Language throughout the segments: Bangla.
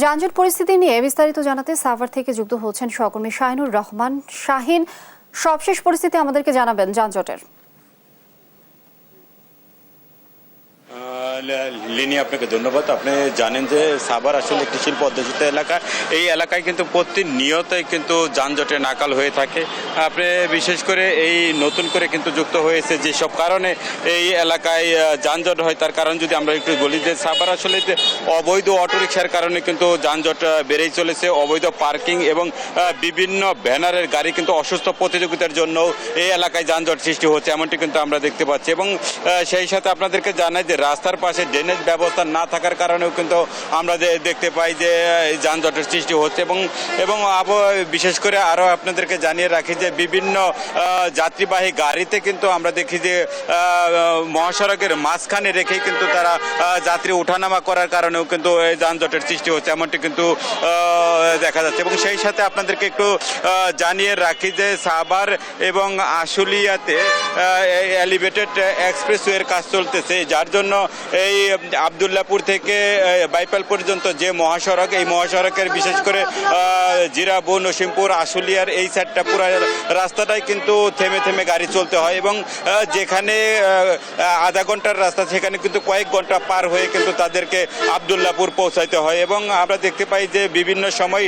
যানজট পরিস্থিতি নিয়ে বিস্তারিত জানাতে সাভার থেকে যুক্ত হচ্ছেন সহকর্মী শাহিনুর রহমান। শাহিন, সবশেষ পরিস্থিতি আমাদেরকে জানাবেন যানজটের। লিনি, আপনাকে ধন্যবাদ। আপনি জানেন যে সাভার আসলে একটি শিল্প অধ্যুষিত এলাকা। এই এলাকায় কিন্তু প্রতিনিয়তই কিন্তু যানজটে নাকাল হয়ে থাকে। আপনি বিশেষ করে এই নতুন করে কিন্তু যুক্ত হয়েছে যেসব কারণে এই এলাকায় যানজট হয়, তার কারণ যদি আমরা একটু বলি যে সাভার আসলে অবৈধ অটোরিকশার কারণে কিন্তু যানজট বেড়েই চলেছে। অবৈধ পার্কিং এবং বিভিন্ন ব্যানারের গাড়ি কিন্তু অসুস্থ প্রতিযোগিতার জন্য এই এলাকায় যানজট সৃষ্টি হচ্ছে, এমনটি কিন্তু আমরা দেখতে পাচ্ছি। এবং সেই সাথে আপনাদেরকে জানাই যে রাস্তার পাশে ড্রেনেজ ব্যবস্থা না থাকার কারণেও কিন্তু আমরা দেখতে পাই যে যানজটের সৃষ্টি হচ্ছে। এবং বিশেষ করে আরও আপনাদেরকে জানিয়ে রাখি যে বিভিন্ন যাত্রীবাহী গাড়িতে কিন্তু আমরা দেখি যে মহাসড়কের মাঝখানে রেখেই কিন্তু তারা যাত্রী ওঠানামা করার কারণেও কিন্তু এই যানজটের সৃষ্টি হচ্ছে, এমনটি কিন্তু দেখা যাচ্ছে। এবং সেই সাথে আপনাদেরকে একটু জানিয়ে রাখি যে সাভার এবং আশুলিয়াতে এলিভেটেড এক্সপ্রেসওয়ের কাজ চলতেছে, যার জন্য এই আবদুল্লাপুর থেকে বাইপাল পর্যন্ত যে মহাসড়ক, এই মহাসড়কের বিশেষ করে জিরাবো, নসিমপুর, আশুলিয়ার এই সাইডটা পুরো রাস্তাটাই কিন্তু থেমে থেমে গাড়ি চলতে হয়। এবং যেখানে আধা ঘন্টার রাস্তা সেখানে কিন্তু কয়েক ঘন্টা পার হয়ে কিন্তু তাদেরকে আবদুল্লাপুর পৌঁছাইতে হয়। এবং আমরা দেখতে পাই যে বিভিন্ন সময়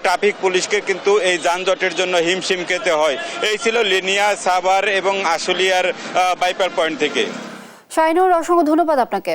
ট্রাফিক পুলিশকে কিন্তু এই যানজটের জন্য হিমশিম খেতে হয়। এই ছিল লিনিয়া, সাভার এবং আশুলিয়ার বাইপাল পয়েন্ট থেকে। শাহিনুর, অসংখ্য ধন্যবাদ আপনাকে।